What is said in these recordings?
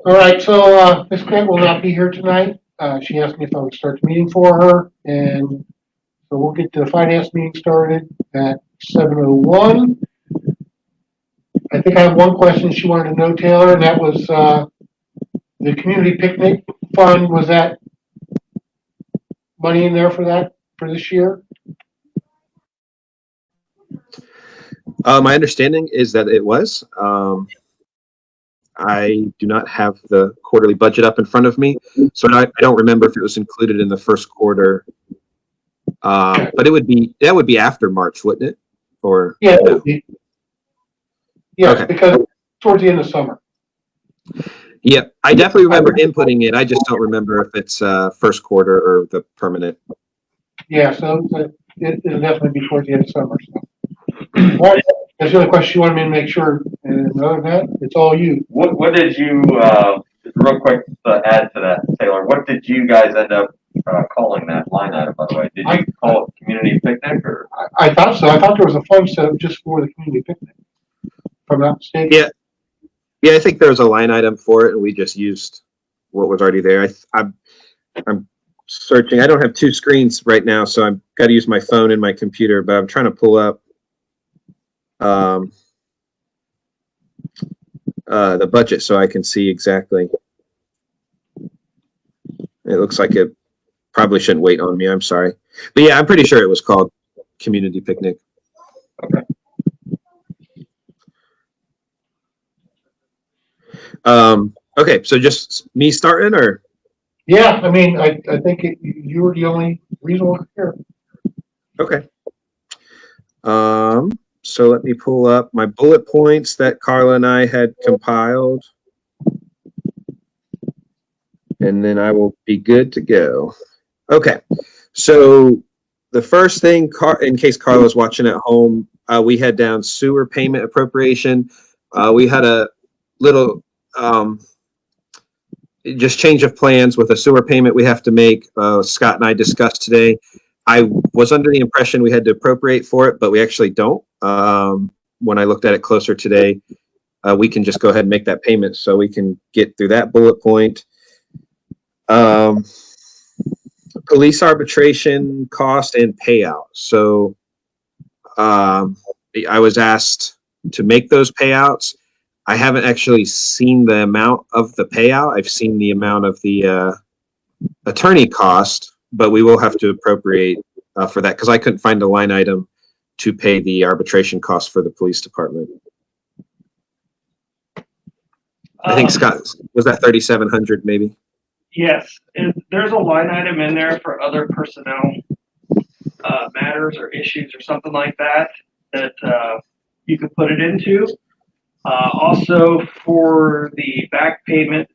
All right, so Ms. Grant will not be here tonight. She asked me if I would start the meeting for her, and so we'll get the finance meeting started at 7:01. I think I have one question she wanted to know, Taylor, and that was the community picnic fund. Was that money in there for that for this year? My understanding is that it was. I do not have the quarterly budget up in front of me, so I don't remember if it was included in the first quarter. But that would be after March, wouldn't it? Or yeah, no? Yes, Okay. because towards the end of summer. Yeah, I definitely remember inputting it. I just don't remember if it's first quarter or the permanent. Yeah, so it'll definitely be towards the end of summer. So. That's the only question you wanted me to make sure. And other than that, it's all you. What did you, real quick to add to that, Taylor, what did you guys end up calling that line item, by the way? Did you call it community picnic or? I thought so. I thought there was a fund set up just for the community picnic, if I'm not mistaken. Yeah, I think there was a line item for it, and we just used what was already there. I'm searching. I don't have two screens right now, so I've got to use my phone and my computer, but I'm trying to pull up the budget so I can see exactly. It looks like it probably shouldn't wait on me. I'm sorry. But yeah, I'm pretty sure it was called community picnic. Okay. Okay, so just me starting, or? Yeah, I mean, I think you were the only reasonable here. Okay. So let me pull up my bullet points that Carla and I had compiled, and then I will be good to go. Okay, so the first thing, in case Carla's watching at home, we had down sewer payment appropriation. We had a little just change of plans with a sewer payment we have to make. Scott and I discussed today. I was under the impression we had to appropriate for it, but we actually don't. When I looked at it closer today, we can just go ahead and make that payment, so we can get through that bullet point. Police arbitration cost and payout. So I was asked to make those payouts. I haven't actually seen the amount of the payout. I've seen the amount of the attorney cost, but we will have to appropriate for that because I couldn't find a line item to pay the arbitration cost for the police department. I think Scott, was that 3,700 maybe? Yes, there's a line item in there for other personnel matters or issues or something like that you could put it into. Also for the back payment,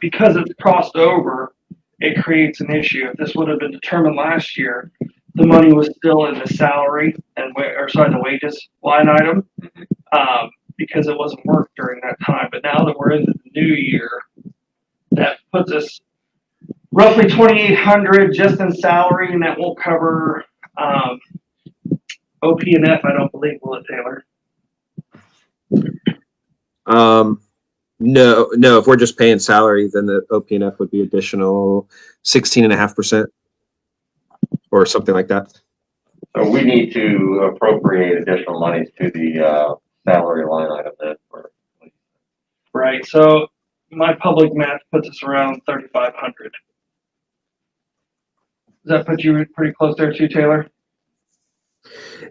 because it's crossed over, it creates an issue. If this would have been determined last year, the money was still in the salary and the wages line item because it wasn't worked during that time. But now that we're into the new year, that puts us roughly $2,800 just in salary, and that won't cover OP and F. I don't believe, will it, Taylor? No. If we're just paying salary, then the OP&F would be additional 16.5% or something like that. So we need to appropriate additional monies to the salary line item then. Right. So my public math puts us around 3,500. Does that put you pretty close there too, Taylor?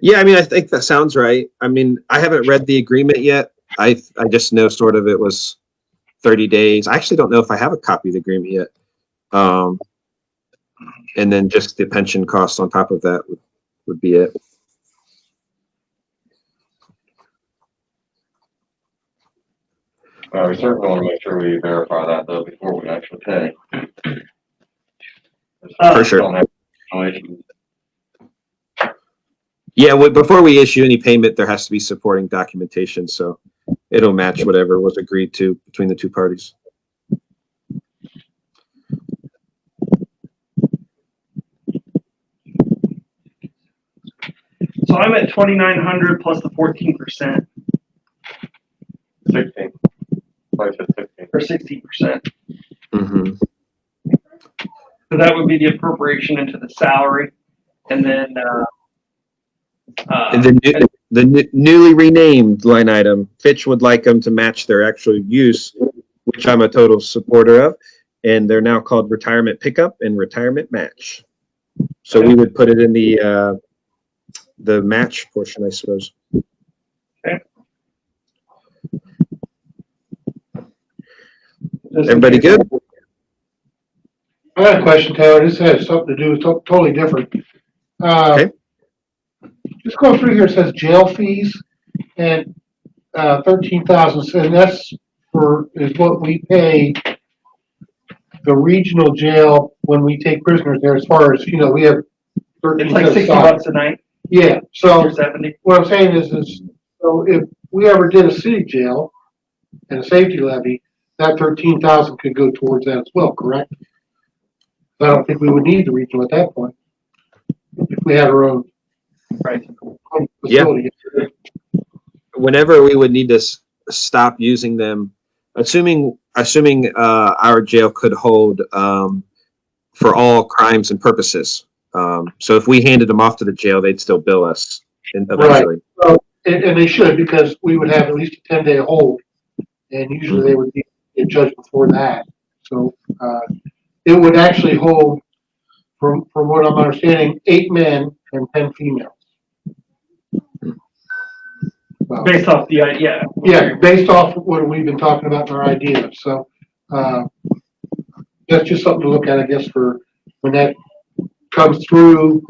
Yeah, I mean, I think that sounds right. I mean, I haven't read the agreement yet. I just know sort of it was 30 days. I actually don't know if I have a copy of the agreement yet. And then just the pension costs on top of that would be it. We certainly want to make sure we verify that though before we actually pay. For sure. Yeah, before we issue any payment, there has to be supporting documentation, so it'll match whatever was agreed to between the two parties. So I'm at 2,900 plus the 14%. 16. I said 16. or 60%. Mm-hmm. So that would be the appropriation into the salary, and then And the newly renamed line item, Fitch would like them to match their actual use, which I'm a total supporter of, and they're now called retirement pickup and retirement match. So we would put it in the match portion, I suppose. Okay. Everybody good? I got a question, Taylor. This has something to do with something totally different. Okay. Just going through here, it says jail fees and 13,000, and that's is what we pay the regional jail when we take prisoners there. As far as we have 13. It's like $60 a night, Yeah. So or 70. what I'm saying is so if we ever did a city jail and a safety levy, that 13,000 could go towards that as well, correct? I don't think we would need the regional at that point if we had our own Right. facility. Whenever we would need to stop using them, assuming our jail could hold for all crimes and purposes. So if we handed them off to the jail, they'd still bill us eventually. Right. So, and they should, because we would have at least a 10-day hold, and usually they would be judged before that. So it would actually hold, from what I'm understanding, 8 men and 10 females. Well, Based off the yeah. yeah, based off of what we've been talking about in our ideas. So that's just something to look at, I guess, for when that comes through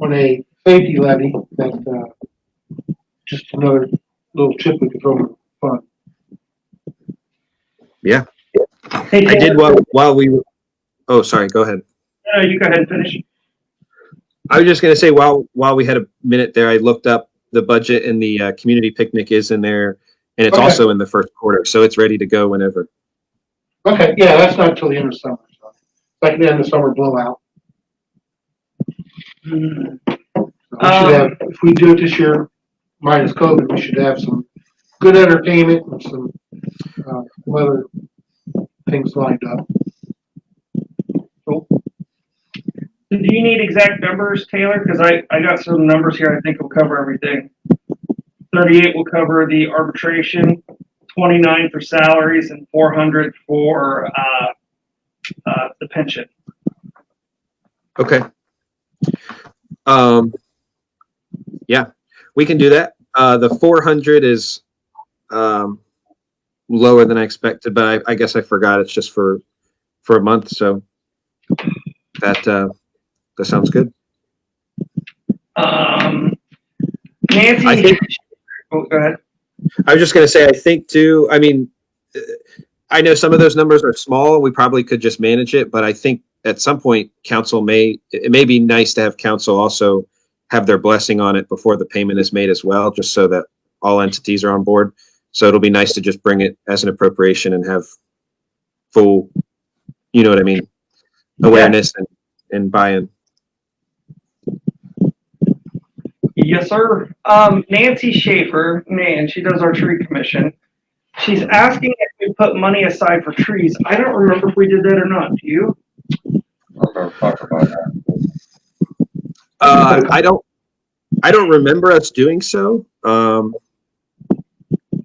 on a safety levy. That's just another little chip we could throw in the fun. Yeah. Hey, I did while we were, oh, sorry, go ahead. No, you go ahead and finish. I was just going to say, while we had a minute there, I looked up the budget, and the community picnic is in there, and it's Okay. also in the first quarter, so it's ready to go whenever. Okay, yeah, that's not until the end of summer. So it's like the end of summer blowout. So we should have, if we do it this year, minus COVID, we should have some good entertainment and some other things lined up. Do you need exact numbers, Taylor? Because I got some numbers here I think will cover everything. 38 will cover the arbitration, 29 for salaries, and 400 for the pension. Okay. Yeah, we can do that. The 400 is lower than I expected, but I guess I forgot it's just for a month, so that sounds good. Nancy, I think- oh, go ahead. I was just going to say, I think too, I mean, I know some of those numbers are small. We probably could just manage it, but I think at some point it may be nice to have council also have their blessing on it before the payment is made as well, just so that all entities are on board. So it'll be nice to just bring it as an appropriation and have full, you know what I mean, awareness and buy-in. Yes, sir. Nancy Schaefer, man, she does our tree commission. She's asking if we put money aside for trees. I don't remember if we did that or not. Do you? I remember talking about that. I don't remember us doing so.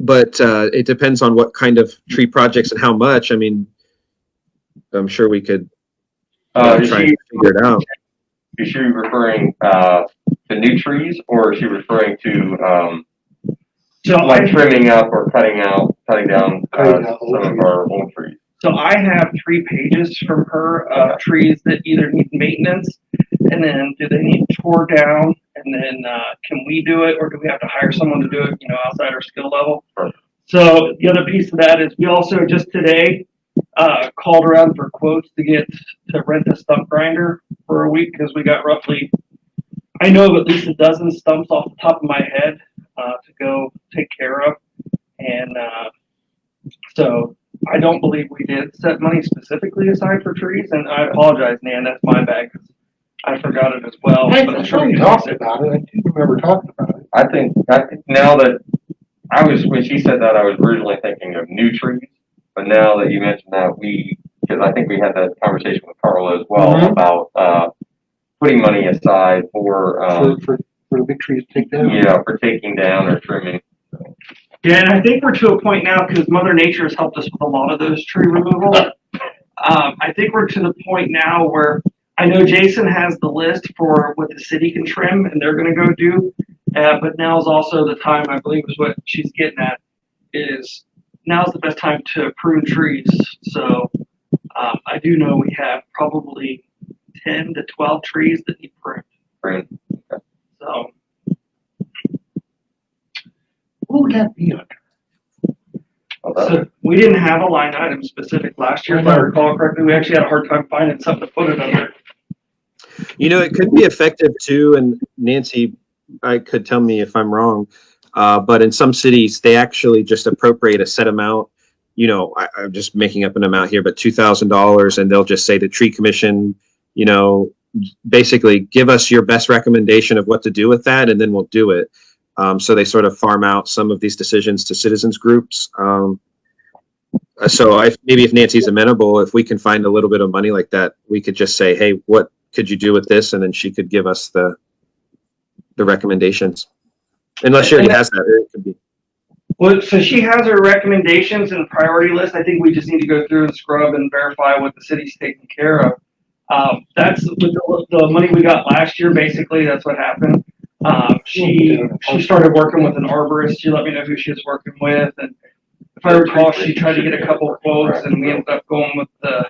But it depends on what kind of tree projects and how much. I mean, I'm sure we could try and figure it out. Is she referring to new trees, or is she referring to like trimming up or cutting down some of our old trees? So I have 3 pages from her of trees that either need maintenance, and then do they need tore down, and then can we do it, or do we have to hire someone to do it, outside our skill level? Sure. So the other piece of that is we also just today called around for quotes to rent a stump grinder for a week, because we got roughly, I know of at least a dozen stumps off the top of my head to go take care of, and so I don't believe we did set money specifically aside for trees, and I apologize, Nan, that's my bad, 'cause I forgot it as well. I But I'm sure we we can talked fix it. about it. I do remember talking about it. I think now that when she said that, I was originally thinking of new trees, but now that you mentioned that, because I think we had that conversation with Carla as well Mhm. about, putting money aside for the big trees to take down. yeah, for taking down or trimming. Yeah, and I think we're to a point now, because Mother Nature has helped us with a lot of those tree removal. I think we're to the point now where I know Jason has the list for what the city can trim, and they're gonna go do. But now's also the time, I believe is what she's getting at, is now's the best time to prune trees. So, I do know we have probably 10 to 12 trees that need pruned. So, What would that be under? so we didn't have a line item specific last year, if I recall correctly. We actually had a hard time finding something to put it under. You know, it could be effective too, and Nancy, I could tell me if I'm wrong, but in some cities, they actually just appropriate a set amount. You know, I'm just making up an amount here, but $2,000, and they'll just say the tree commission, you know, basically give us your best recommendation of what to do with that, and then we'll do it. So they sort of farm out some of these decisions to citizens groups. So maybe if Nancy's amenable, if we can find a little bit of money like that, we could just say, hey, what could you do with this? And then she could give us the recommendations. Unless she already has that, it could be. Well, so she has her recommendations and priority list. I think we just need to go through and scrub and verify what the city's taking care of. That's with the money we got last year. Basically, that's what happened. She started working with an arborist. She let me know who she was working with, and if I recall, she tried to get a couple of quotes, and we ended up going with the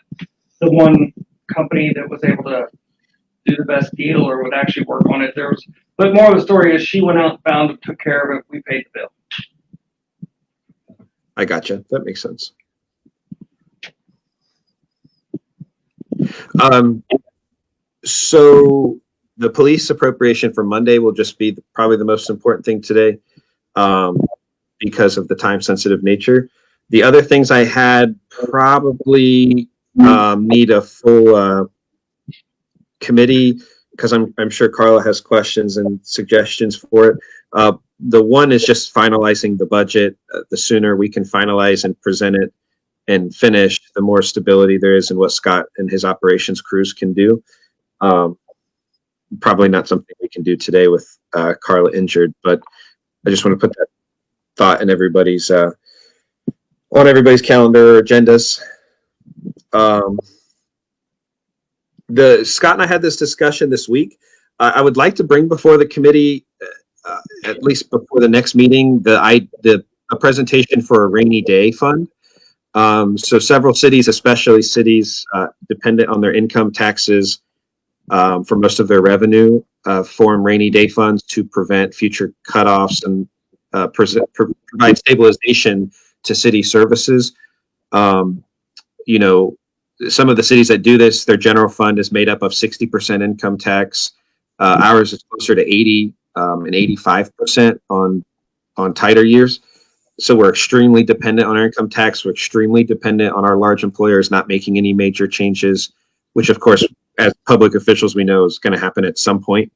one company that was able to do the best deal or would actually work on it. But more of the story is she went out, found it, took care of it. We paid the bill. I gotcha. That makes sense. So the police appropriation for Monday will just be probably the most important thing today, because of the time-sensitive nature. The other things I had probably need a full committee, because I'm sure Carla has questions and suggestions for it. The one is just finalizing the budget. The sooner we can finalize and present it and finish, the more stability there is in what Scott and his operations crews can do. Probably not something we can do today with Carla injured, but I just want to put that thought in everybody's on everybody's calendar or agendas. Scott and I had this discussion this week. I would like to bring before the committee, at least before the next meeting, a presentation for a rainy day fund. So several cities, especially cities dependent on their income taxes for most of their revenue, form rainy day funds to prevent future cutoffs and provide stabilization to city services. You know, some of the cities that do this, their general fund is made up of 60% income tax. Ours is closer to 80 and 85% on tighter years. So we're extremely dependent on our income tax. We're extremely dependent on our large employers not making any major changes, which of course, as public officials, we know is going to happen at some point.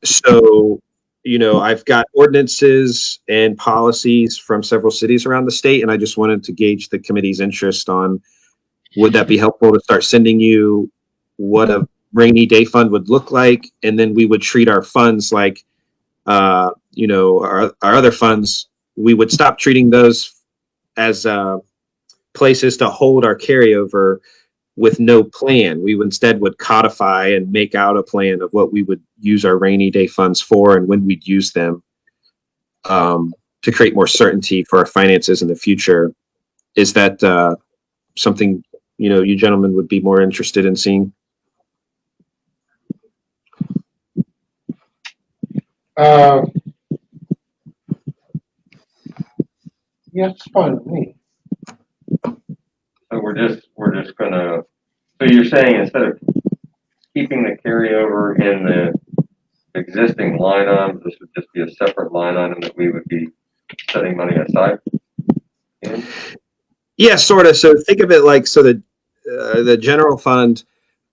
So, you know, I've got ordinances and policies from several cities around the state, and I just wanted to gauge the committee's interest on, would that be helpful to start sending you what a rainy day fund would look like? And then we would treat our funds like, you know, our other funds, we would stop treating those as places to hold our carryover with no plan. We instead would codify and make out a plan of what we would use our rainy day funds for and when we'd use them, to create more certainty for our finances in the future. Is that something, you know, you gentlemen would be more interested in seeing? Yeah, it's fine with me. So we're just gonna, so you're saying instead of keeping the carryover in the existing line item, this would just be a separate line item that we would be setting money aside in? Yeah, sort of. So think of it like, so the general fund,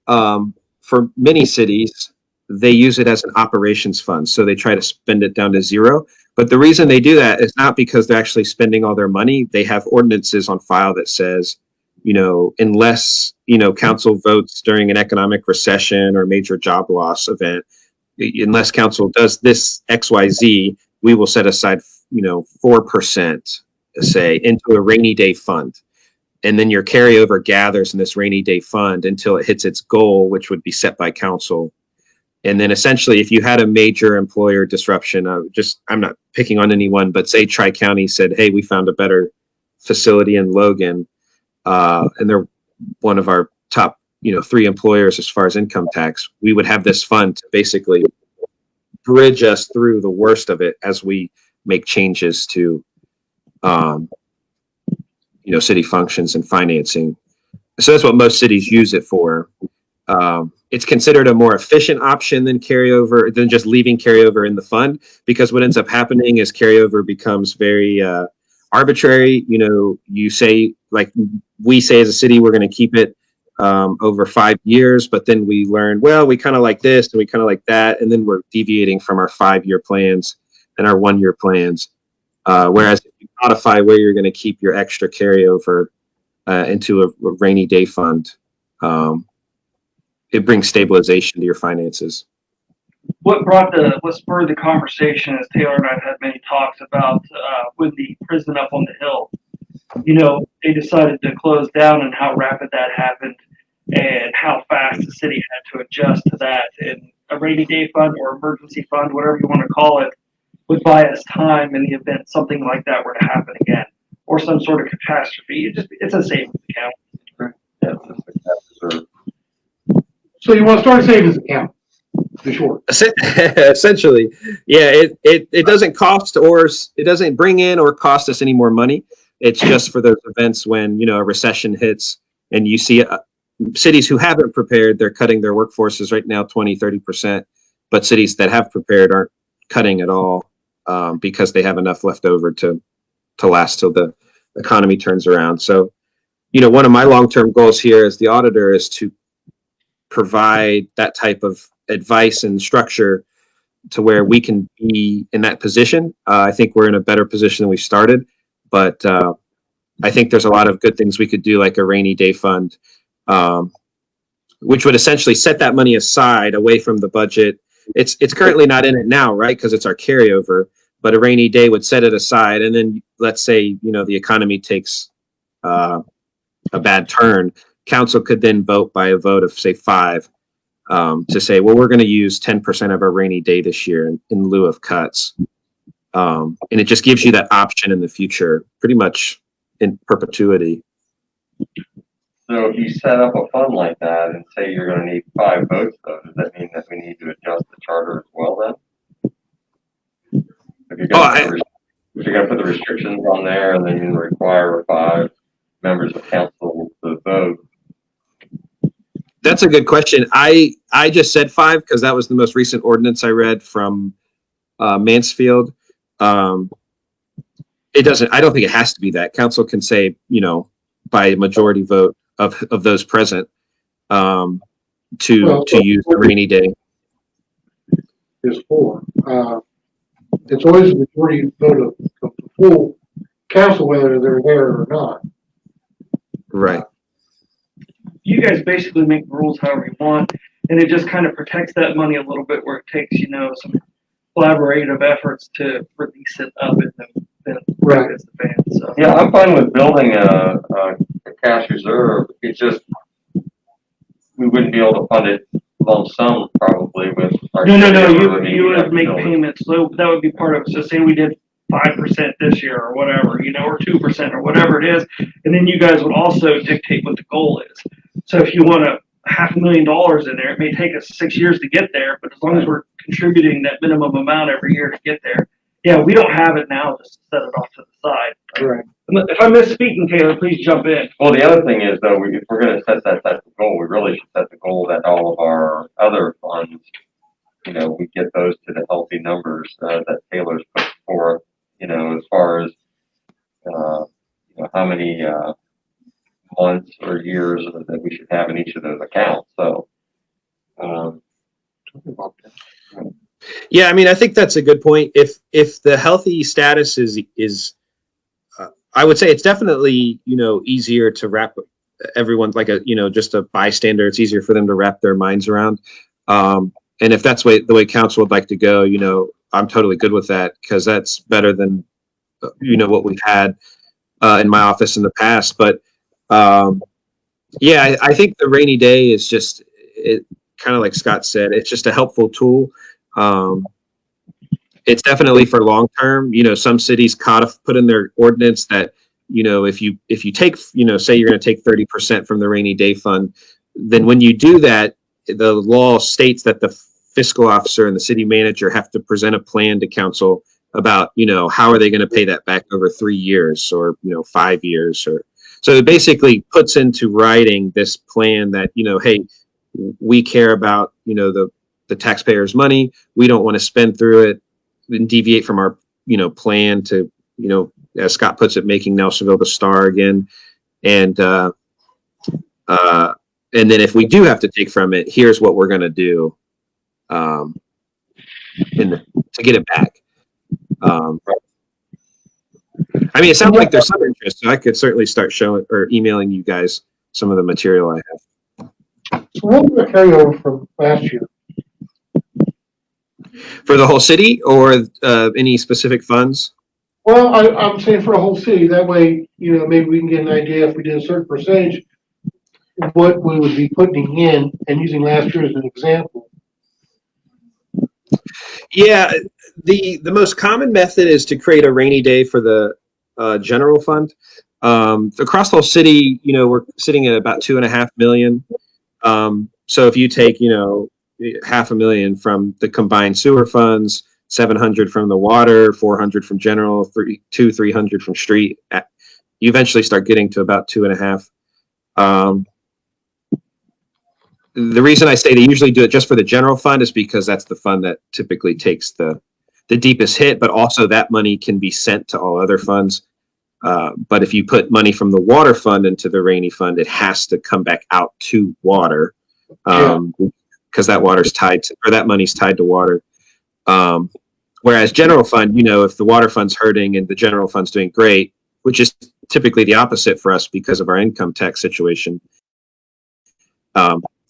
for many cities, they use it as an operations fund. So they try to spend it down to zero. But the reason they do that is not because they're actually spending all their money. They have ordinances on file that says, unless, council votes during an economic recession or major job loss event, unless council does this XYZ, we will set aside, 4%, say, into a rainy day fund. And then your carryover gathers in this rainy day fund until it hits its goal, which would be set by council. And then essentially, if you had a major employer disruption, I'm not picking on anyone, but say Tri-County said, hey, we found a better facility in Logan, and they're one of our top, 3 employers as far as income tax, we would have this fund to basically bridge us through the worst of it as we make changes to, city functions and financing. So that's what most cities use it for. It's considered a more efficient option than just leaving carryover in the fund, because what ends up happening is carryover becomes very arbitrary. You say, like we say as a city, we're going to keep it over 5 years, but then we learn, well, we kind of like this and we kind of like that, and then we're deviating from our 5-year plans and our 1-year plans. Whereas if you modify where you're going to keep your extra carryover into a rainy day fund, it brings stabilization to your finances. What spurred the conversation, as Taylor and I've had many talks about, with the prison up on the hill. They decided to close down, and how rapid that happened and how fast the city had to adjust to that. And a rainy day fund or emergency fund, whatever you want to call it, would buy us time in the event something like that were to happen again, or some sort of catastrophe. It's a savings account. Yeah, it's just like that. So you want to start a savings account, the short. Essentially, yeah. It doesn't cost, or it doesn't bring in or cost us any more money. It's just for those events when a recession hits, and you see cities who haven't prepared, they're cutting their workforces right now 20-30%, but cities that have prepared aren't cutting at all, because they have enough left over to last till the economy turns around. So, one of my long-term goals here as the auditor is to provide that type of advice and structure to where we can be in that position. I think we're in a better position than we started, but I think there's a lot of good things we could do, like a rainy day fund, which would essentially set that money aside away from the budget. It's currently not in it now, right? Because it's our carryover, but a rainy day would set it aside. And then let's say, the economy takes a bad turn. Council could then vote by a vote of, say, 5 to say, well, we're going to use 10% of our rainy day this year in lieu of cuts. And it just gives you that option in the future, pretty much in perpetuity. So if you set up a fund like that and say you're going to need 5 votes, though, does that mean that we need to adjust the charter as well then? If you're going to put the restrictions on there and then you require 5 members of council to vote. That's a good question. I just said 5 because that was the most recent ordinance I read from Mansfield. It doesn't. I don't think it has to be that. Council can say, by a majority vote of those present, to use the rainy day. Is 4. It's always a majority vote of the full council, whether they're there or not. Right. You guys basically make rules however you want, and it just kind of protects that money a little bit, where it takes, some collaborative efforts to release it up and then Right. it's the band. So Yeah, I'm fine with building a cash reserve. It's just we wouldn't be able to fund it lump sum probably with our. No. You would make payments. So that would be part of it. So say we did 5% this year or whatever, or 2% or whatever it is, and then you guys would also dictate what the goal is. So if you want $500,000 in there, it may take us 6 years to get there, but as long as we're contributing that minimum amount every year to get there, yeah, we don't have it now, just set it off to the side. Right. If I'm misspeaking, Taylor, please jump in. Well, the other thing is, though, if we're going to set that type of goal, we really should set the goal that all of our other funds, we get those to the healthy numbers that Taylor's put forth, as far as, how many months or years that we should have in each of those accounts. So, Yeah, I mean, I think that's a good point. If the healthy status is I would say it's definitely, easier to wrap everyone like just a bystander. It's easier for them to wrap their minds around. And if that's the way council would like to go, I'm totally good with that because that's better than, what we've had in my office in the past. But yeah, I think the rainy day is just it kind of like Scott said, it's just a helpful tool. It's definitely for long term. Some cities put in their ordinance that, if you take, say you're going to take 30% from the rainy day fund, then when you do that, the law states that the fiscal officer and the city manager have to present a plan to council about, how are they going to pay that back over 3 years or, 5 years or so it basically puts into writing this plan that, hey, we care about, the taxpayers' money. We don't want to spend through it and deviate from our, plan to, as Scott puts it, making Nelsonville the star again. And then if we do have to take from it, here's what we're going to do to get it back. I mean, it sounds like there's some interest, so I could certainly start showing or emailing you guys some of the material I have. So what was the carryover from last year? For the whole city or any specific funds? Well, I'm saying for the whole city. That way, maybe we can get an idea if we did a certain percentage, what we would be putting in and using last year as an example. Yeah, the most common method is to create a rainy day for the general fund. Across the whole city, we're sitting at about 2.5 million. So if you take, $500,000 from the combined sewer funds, 700 from the water, 400 from general, 300 from street, you eventually start getting to about 2.5. The reason I say they usually do it just for the general fund is because that's the fund that typically takes the deepest hit, but also that money can be sent to all other funds. But if you put money from the water fund into the rainy fund, it has to come back out to water because that water's tied to, or that money's tied to water. Whereas general fund, if the water fund's hurting and the general fund's doing great, which is typically the opposite for us because of our income tax situation,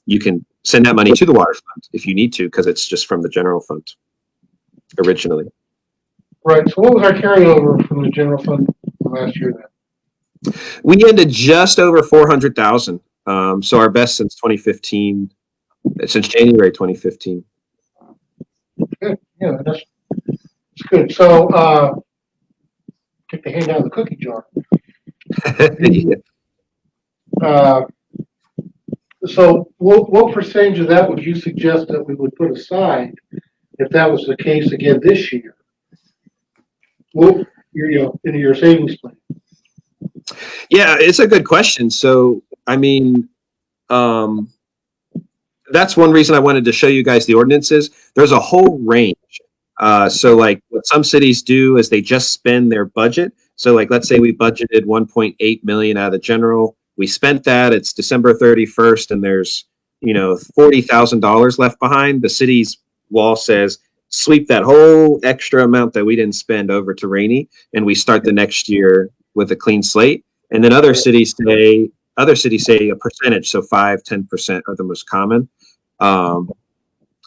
you can send that money to the water fund if you need to, because it's just from the general fund originally. Right. So what was our carryover from the general fund from last year then? We ended just over 400,000. So our best since 2015, since January 2015. Good. Yeah, that's good. So take the hand out of the cookie jar. So what percentage of that would you suggest that we would put aside if that was the case again this year? Well, into your savings plan. Yeah, it's a good question. So, I mean, that's one reason I wanted to show you guys the ordinances. There's a whole range. So like what some cities do is they just spend their budget. So like, let's say we budgeted 1.8 million out of the general. We spent that, it's December 31st and there's, $40,000 left behind. The city's law says, sweep that whole extra amount that we didn't spend over to rainy. And we start the next year with a clean slate. And then other cities say a percentage. So 5-10% are the most common. Of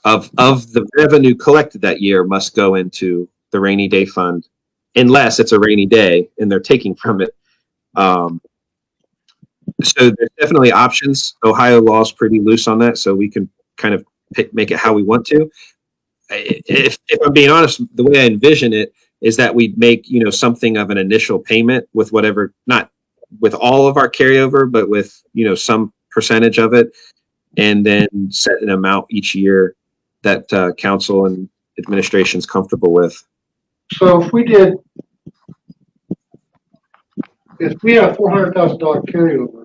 the revenue collected that year must go into the rainy day fund, unless it's a rainy day and they're taking from it. So there's definitely options. Ohio law is pretty loose on that, so we can kind of make it how we want to. If I'm being honest, the way I envision it is that we'd make, something of an initial payment with whatever, not with all of our carryover, but with, some percentage of it, and then set an amount each year that council and administration is comfortable with. So if we had a $400,000 carryover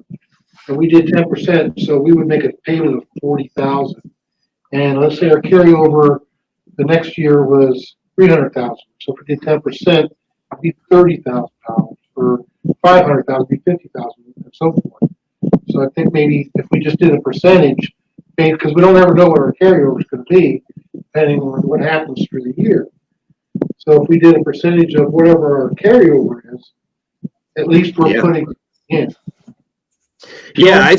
and we did 10%, so we would make a payment of $40,000. And let's say our carryover the next year was $300,000. So if we did 10%, it'd be $30,000. Or $500,000, it'd be $50,000, and so forth. So I think maybe if we just did a percentage, because we don't ever know what our carryover is going to be, depending on what happens through the year. So if we did a percentage of whatever our carryover is, at least we're Yeah. putting in. Yeah, I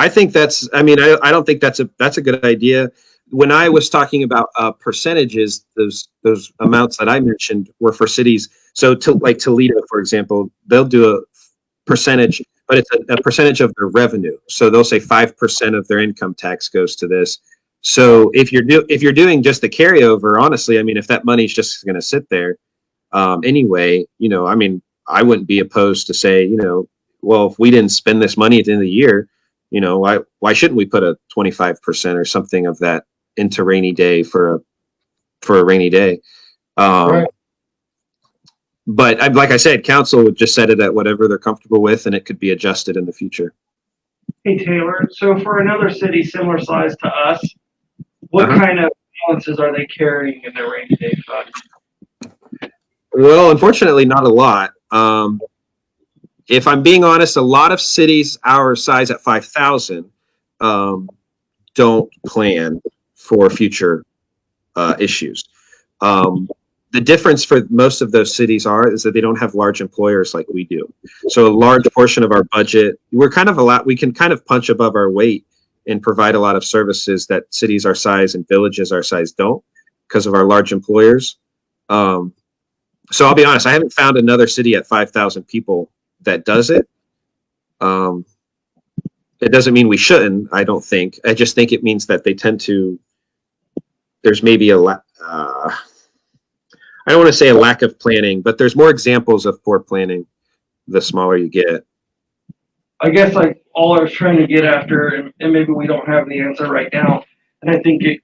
think that's, I mean, I don't think that's a good idea. When I was talking about percentages, those amounts that I mentioned were for cities. So like Toledo, for example, they'll do a percentage, but it's a percentage of their revenue. So they'll say 5% of their income tax goes to this. So if you're doing just the carryover, honestly, I mean, if that money's just going to sit there anyway, I mean, I wouldn't be opposed to say, well, if we didn't spend this money at the end of the year, why shouldn't we put a 25% or something of that into rainy day for a rainy day? Right. But like I said, council would just set it at whatever they're comfortable with, and it could be adjusted in the future. Hey, Taylor, so for another city similar size to us, what Uh-huh. kind of balances are they carrying in their rainy day fund? Well, unfortunately, not a lot. If I'm being honest, a lot of cities our size at 5,000 don't plan for future issues. The difference for most of those cities is that they don't have large employers like we do. So a large portion of our budget, we can kind of punch above our weight and provide a lot of services that cities our size and villages our size don't because of our large employers. So I'll be honest, I haven't found another city at 5,000 people that does it. It doesn't mean we shouldn't, I don't think. I just think it means that they tend to, there's maybe I don't want to say a lack of planning, but there's more examples of poor planning the smaller you get. I guess like all I was trying to get after, and maybe we don't have the answer right now, and I think it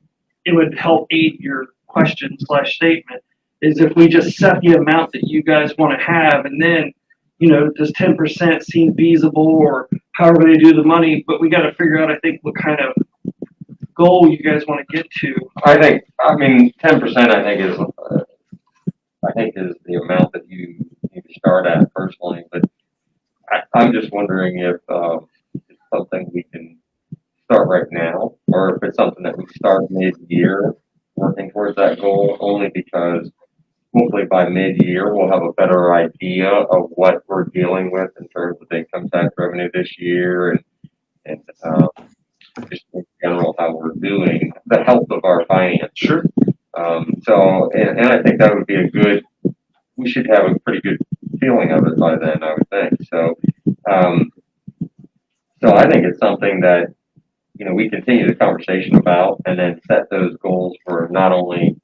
would help aid your question / statement, is if we just set the amount that you guys want to have, and then, does 10% seem feasible, or however they do the money, but we got to figure out, I think, what kind of goal you guys want to get to. I mean, 10%, I think is the amount that you need to start at personally, but I'm just wondering if it's something we can start right now, or if it's something that we start mid-year working towards that goal, only because hopefully by mid-year we'll have a better idea of what we're dealing with in terms of income tax revenue this year and just in general how we're doing, the health of our finances. Sure. And I think that would be we should have a pretty good feeling of it by then, I would think. So I think it's something that, we continue the conversation about and then set those goals for not only,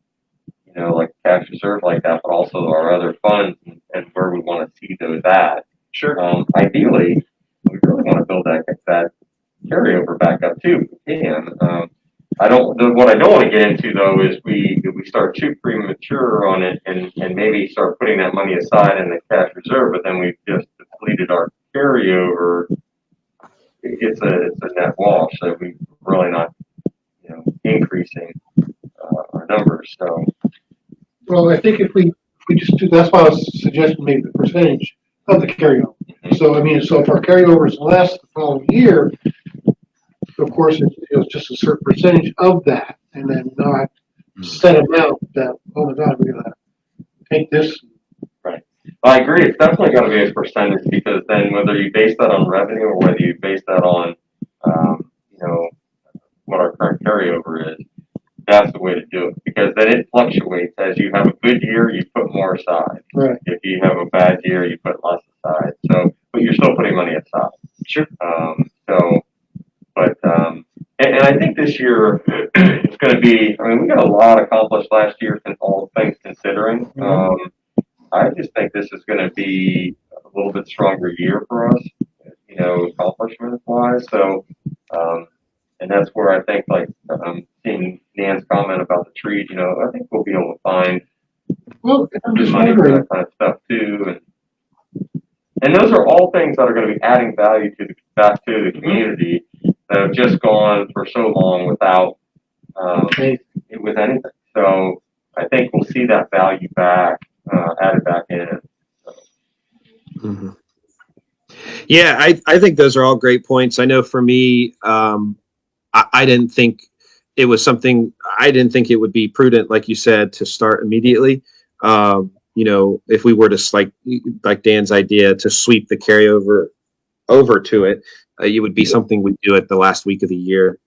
like cash reserve like that, but also our other funds and where we want to see those at. Sure. Ideally, we really want to build that carryover back up too, if we can. What I don't want to get into though is we start too premature on it and maybe start putting that money aside in the cash reserve, but then we've just depleted our carryover. It's a net wash, so we're really not, increasing our numbers. So, Well, I think if we just do, that's why I was suggesting maybe the percentage of the carryover. Mhm. So, I mean, so if our carryover is less the following year, of course, it's just a certain percentage of that, and then not set amount that, oh my God, we're gonna take this. right. I agree. It's definitely got to be a percentage, because then whether you base that on revenue or whether you base that on, what our current carryover is, that's the way to do it, because then it fluctuates. As you have a good year, you put more aside. Right. If you have a bad year, you put less aside. So, but you're still putting money aside. Sure. And I think this year it's going to be, I mean, we got a lot accomplished last year, all things considering. Mhm. I just think this is going to be a little bit stronger year for us, accomplishment wise. So, and that's where I think, like, seeing Nan's comment about the trees, I think we'll be able to find Well, I'm good just money for wondering, that kind of stuff too. And those are all things that are going to be adding value back to the community that have just gone for so long without with anything. So I think we'll see that value back added back in. So. Mm-hmm. Yeah, I think those are all great points. I know for me, I didn't think it was something I didn't think it would be prudent, like you said, to start immediately. If we were to like Dan's idea to sweep the carryover over to it, it would be something we do at the last week of the year,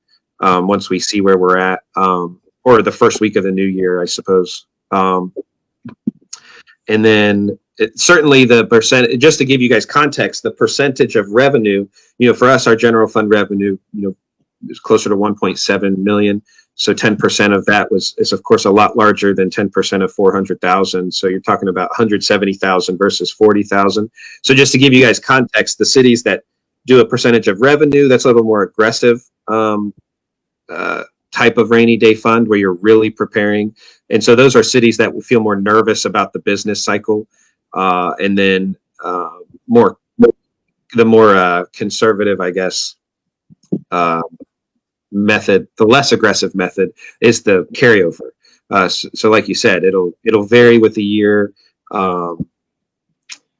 once we see where we're at, or the first week of the new year, I suppose. And then certainly the percent, just to give you guys context, the percentage of revenue, for us, our general fund revenue, is closer to 1.7 million. So 10% of that is of course a lot larger than 10% of 400,000. So you're talking about 170,000 versus 40,000. So just to give you guys context, the cities that do a percentage of revenue, that's a little more aggressive type of rainy day fund where you're really preparing. And so those are cities that will feel more nervous about the business cycle. And then the more conservative, I guess, method, the less aggressive method is the carryover. So like you said, it'll vary with the year. And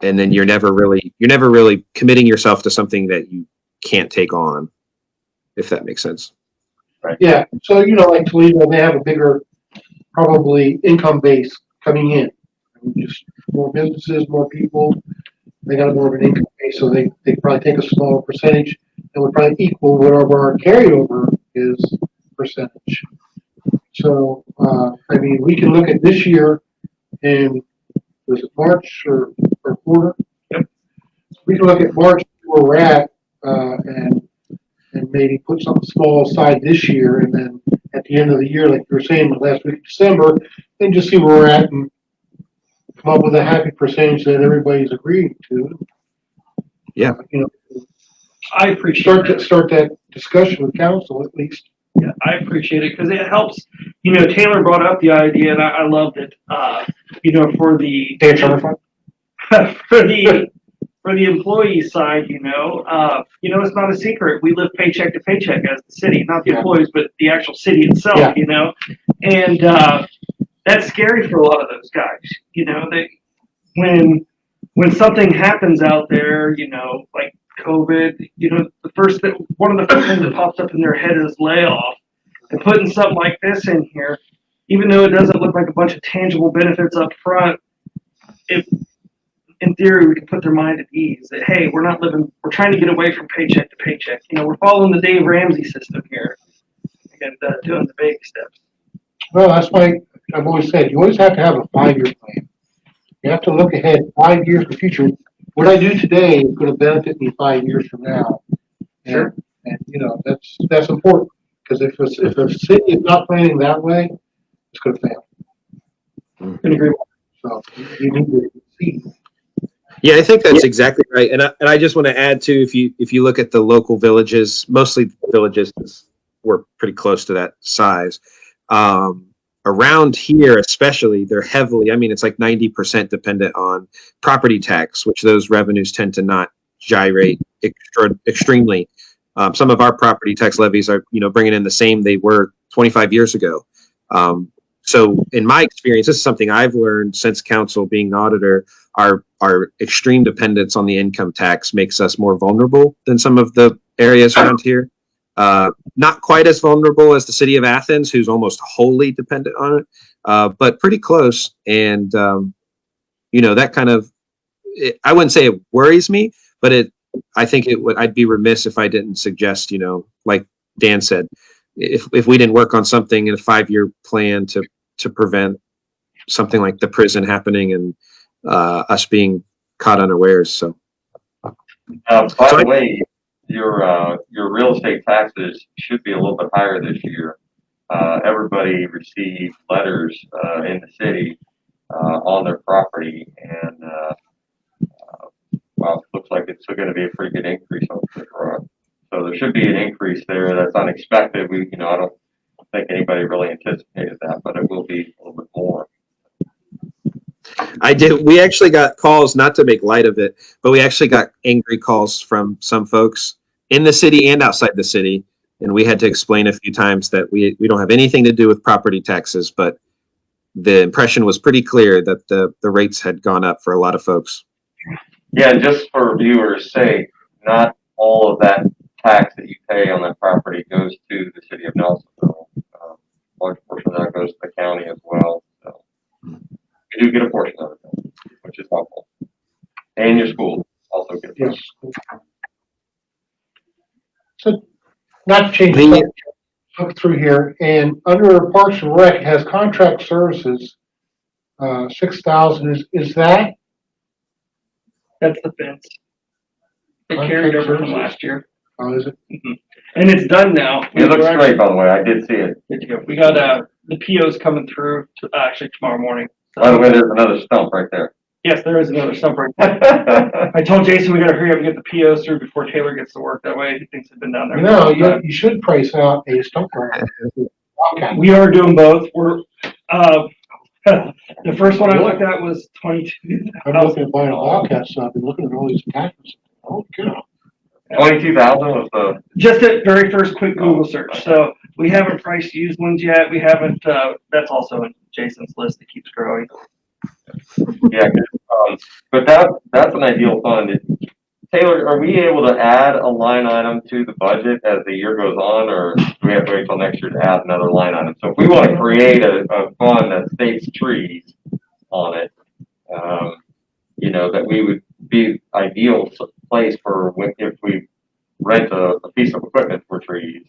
then you're never really committing yourself to something that you can't take on, if that makes sense. Right. Yeah, so like Toledo, they have a bigger, probably income base coming in. Just more businesses, more people, they got more of an income base, so they probably take a smaller percentage and would probably equal whatever our carryover is percentage. So, we can look at this year in, was it March or quarter? Yep. We can look at March where we're at, and maybe put something small aside this year, and then at the end of the year, like you were saying, the last week of December, and just see where we're at and come up with a happy percentage that everybody's agreeing to. Yeah. I appreciate Start that discussion with council at least. Yeah, I appreciate it because it helps. Taylor brought up the idea, and I loved it. For the for the employee side, it's not a secret. We live paycheck to paycheck as the city, not the employees, but the actual city itself. Yeah. And that's scary for a lot of those guys. They when something happens out there, like COVID, one of the first things that pops up in their head is layoff. And putting something like this in here, even though it doesn't look like a bunch of tangible benefits up front, if in theory we can put their mind at ease that, hey, we're trying to get away from paycheck to paycheck. We're following the Dave Ramsey system here and doing the baby steps. Well, that's why I've always said, you always have to have a 5-year plan. You have to look ahead 5 years in the future. What I do today is going to benefit me 5 years from now. Sure. And that's important, because if a city is not planning that way, it's going to fail. Can agree. So you need to see. Yeah, I think that's exactly right. And I just want to add too, if you look at the local villages, mostly villages, we're pretty close to that size. Around here, especially, they're heavily, it's like 90% dependent on property tax, which those revenues tend to not gyrate extremely. Some of our property tax levies are, bringing in the same they were 25 years ago. So in my experience, this is something I've learned since council being auditor, our extreme dependence on the income tax makes us more vulnerable than some of the areas around here. Not quite as vulnerable as the city of Athens, who's almost wholly dependent on it, but pretty close. And, that kind of, I wouldn't say it worries me, but I think I'd be remiss if I didn't suggest, like Dan said, if we didn't work on something in a 5-year plan to prevent something like the prison happening and us being caught unawares. So, by the way, your real estate taxes should be a little bit higher this year. Everybody received letters in the city on their property, and it looks like it's going to be a pretty good increase on the front. So there should be an increase there that's unexpected. I don't think anybody really anticipated that, but it will be a little bit more. We actually got calls, not to make light of it, but we actually got angry calls from some folks in the city and outside the city. And we had to explain a few times that we don't have anything to do with property taxes, but the impression was pretty clear that the rates had gone up for a lot of folks. Yeah, and just for viewers' sake, not all of that tax that you pay on that property goes to the city of Nelsonville. large portion of that goes to the county as well. So we do get a portion of it, which is helpful. And your school also gets it. Yes. So, not to change the subject, look through here, and under Parks and Rec, it has contract services, 6,000, is that? That's the fence. It carried over from last year. Oh, is it? And it's done now. It looks great, by the way. I did see it. Good to go. We got, the POs coming through actually tomorrow morning. By the way, there's another stump right there. Yes, there is another stump right there. I told Jason we gotta hurry up and get the POs through before Taylor gets to work. That way things have been down there. You know, you should price out a stump grant. Okay. We are doing both. We're, the first one I looked at was 22. I'm looking at buying a Wildcat, so I've been looking at all these attachments. Oh, God. 22,000 was the, Just at very first quick Google search. So we haven't priced used ones yet. We haven't, that's also in Jason's list that keeps growing. yeah, but that's an ideal fund. Taylor, are we able to add a line item to the budget as the year goes on, or do we have to wait till next year to add another line item? So if we want to create a fund that states trees on it, you know, that we would be ideal place for if we rent a piece of equipment for trees.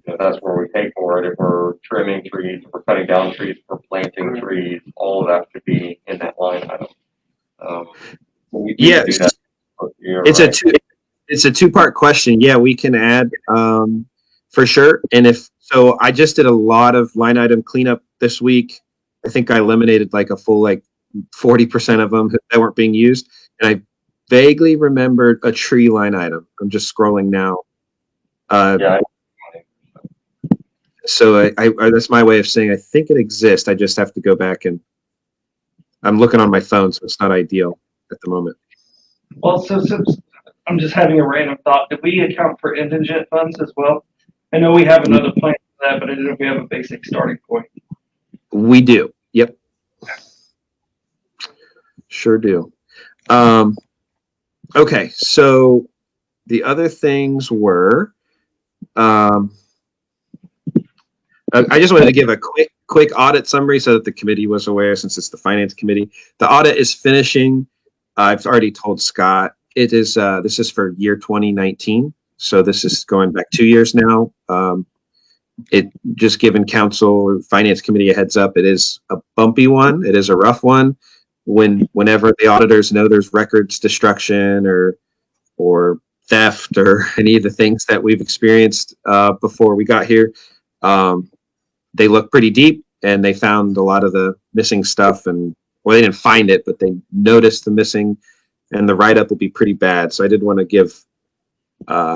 You know, that's where we pay for it. If we're trimming trees, if we're cutting down trees, if we're planting trees, all of that could be in that line item. We do Yes. do that year, It's right? it's a two-part question. Yeah, we can add for sure. And if so, I just did a lot of line item cleanup this week. I think I eliminated like a full 40% of them that weren't being used, and I vaguely remembered a tree line item. I'm just scrolling now. Yeah. So I that's my way of saying I think it exists. I just have to go back, and I'm looking on my phone, so it's not ideal at the moment. Well, so since I'm just having a random thought, did we account for indigent funds as well? I know we have another plan for that, but I don't know if we have a basic starting point. We do. Yep. Sure do. Okay, so the other things were, I just wanted to give a quick audit summary so that the committee was aware, since it's the finance committee. The audit is finishing. I've already told Scott. It is this is for year 2019, so this is going back 2 years now. It just given council finance committee a heads up. It is a bumpy one. It is a rough one. Whenever the auditors know there's records destruction or theft or any of the things that we've experienced before we got here, they look pretty deep, and they found a lot of the missing stuff. And well, they didn't find it, but they noticed the missing, and the write-up will be pretty bad. So I did want to give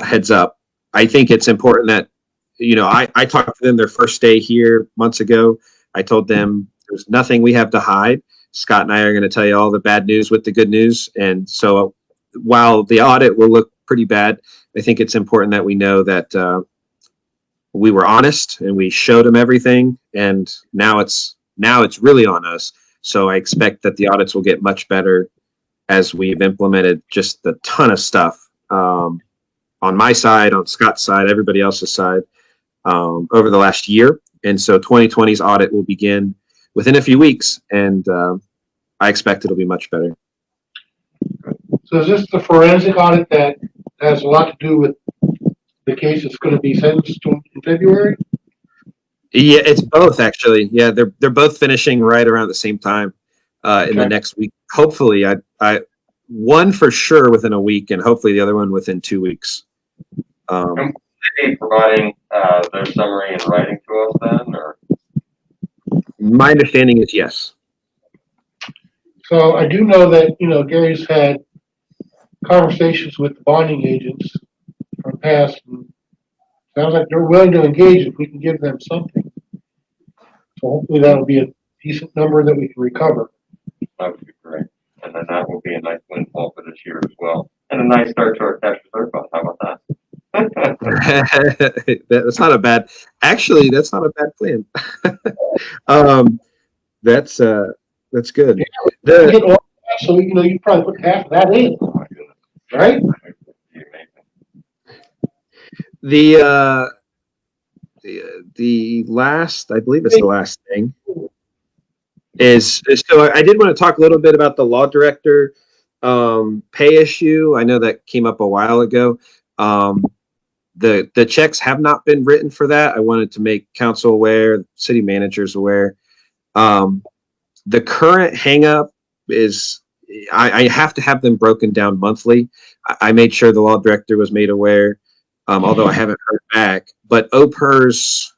heads up. I think it's important that, you know, I talked to them their first day here months ago. I told them there's nothing we have to hide. Scott and I are going to tell you all the bad news with the good news. And so while the audit will look pretty bad, I think it's important that we know that we were honest and we showed them everything. And now it's really on us. So I expect that the audits will get much better as we've implemented just a ton of stuff on my side, on Scott's side, everybody else's side over the last year. And so 2020's audit will begin within a few weeks, and I expect it'll be much better. So is this the forensic audit that has a lot to do with the case that's going to be sentenced in February? Yeah, it's both actually. Yeah, they're both finishing right around the same time in the next week. Hopefully, I one for sure within a week, and hopefully the other one within 2 weeks. Are they providing their summary in writing to us then, or? My understanding is yes. So I do know that, Gary's had conversations with the bonding agents from the past. And sounds like they're willing to engage if we can give them something. So hopefully that'll be a decent number that we can recover. That would be great. And then that will be a nice windfall for this year as well. And a nice start to our cash reserve fund. How about that? That's not a bad plan. That's good. Yeah, so you probably put half of that in, right? the last, I believe it's the last thing, is so I did want to talk a little bit about the law director pay issue. I know that came up a while ago. The checks have not been written for that. I wanted to make council aware, city managers aware. The current hangup is I have to have them broken down monthly. I made sure the law director was made aware, although I haven't heard back. But OPERS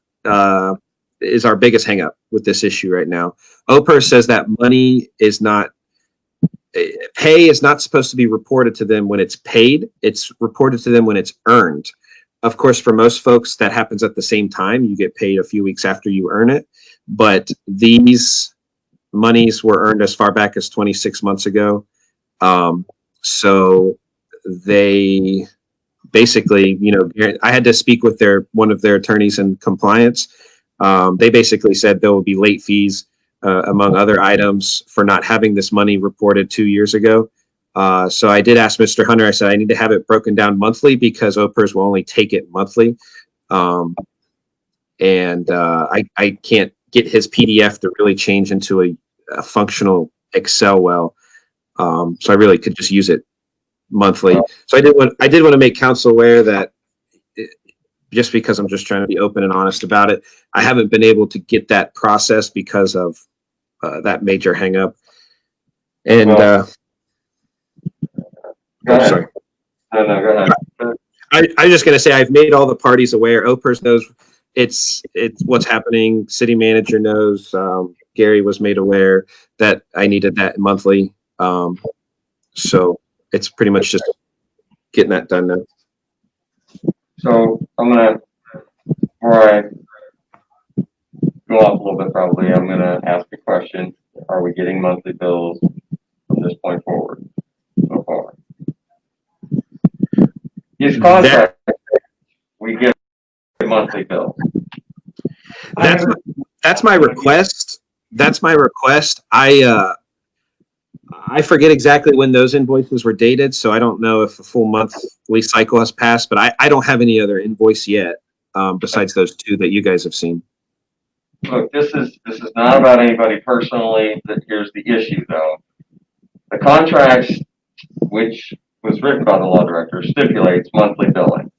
is our biggest hangup with this issue right now. OPERS says that money is not, pay is not supposed to be reported to them when it's paid. It's reported to them when it's earned. Of course, for most folks, that happens at the same time. You get paid a few weeks after you earn it. But these monies were earned as far back as 26 months ago. So they basically, I had to speak with one of their attorneys in compliance. They basically said there will be late fees, among other items, for not having this money reported 2 years ago. So I did ask Mr. Hunter, I said, I need to have it broken down monthly because OPERS will only take it monthly. I can't get his PDF to really change into a functional Excel well. So I really could just use it monthly. So I did want to make council aware that just because I'm just trying to be open and honest about it, I haven't been able to get that process because of that major hang up. And sorry. No, go ahead. I'm just going to say I've made all the parties aware. OPERS knows it's what's happening. City manager knows. Gary was made aware that I needed that monthly. So it's pretty much just getting that done now. So before I go off a little bit, probably, I'm gonna ask a question. Are we getting monthly bills from this point forward so far? These contracts, we get monthly bills. That's my request. That's my request. I forget exactly when those invoices were dated, so I don't know if a full monthly cycle has passed, but I don't have any other invoice yet, besides those two that you guys have seen. Look, this is not about anybody personally. Here's the issue, though. The contracts, which was written by the law director, stipulates monthly billing.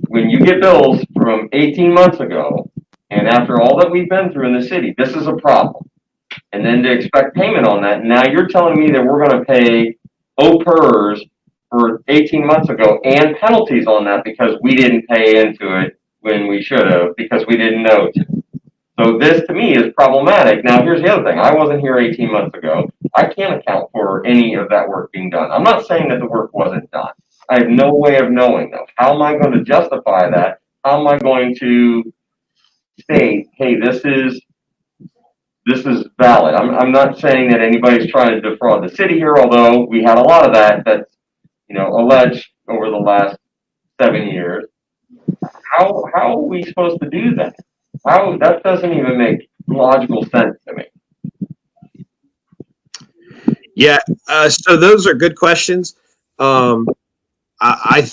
When you get bills from 18 months ago, and after all that we've been through in the city, this is a problem. And then to expect payment on that, now you're telling me that we're going to pay OPERS for 18 months ago and penalties on that because we didn't pay into it when we should have because we didn't know to. So this to me is problematic. Now here's the other thing. I wasn't here 18 months ago. I can't account for any of that work being done. I'm not saying that the work wasn't done. I have no way of knowing though. How am I going to justify that? How am I going to say, hey, this is valid? I'm not saying that anybody's trying to defraud the city here, although we had a lot of that's alleged over the last 7 years. How are we supposed to do that? That doesn't even make logical sense to me. Yeah, so those are good questions. I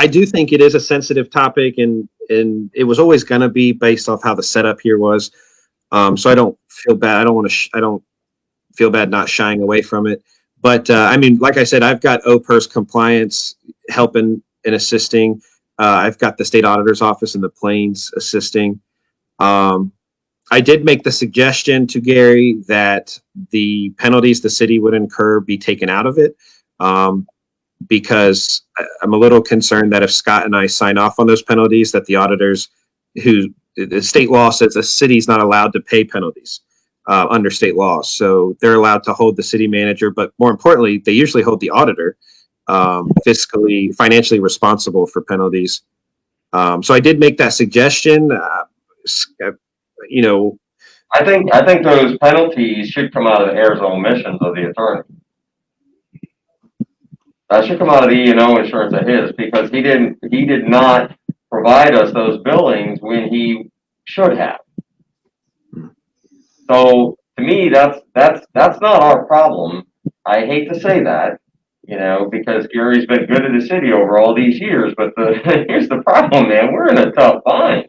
do think it is a sensitive topic, and it was always going to be based off how the setup here was. So I don't feel bad. I don't feel bad not shying away from it. But I mean, like I said, I've got OPERS compliance helping and assisting. I've got the state auditor's office in the Plains assisting. I did make the suggestion to Gary that the penalties the city would incur be taken out of it, because I'm a little concerned that if Scott and I sign off on those penalties, that the auditors, the state law says the city's not allowed to pay penalties under state law. So they're allowed to hold the city manager, but more importantly, they usually hold the auditor financially responsible for penalties. So I did make that suggestion. I think those penalties should come out of the errors and omissions of the attorney. That should come out of the E&O insurance of his, because he did not provide us those billings when he should have. So to me, that's not our problem. I hate to say that, because Gary's been good to the city over all these years, but here's the problem, man. We're in a tough bind.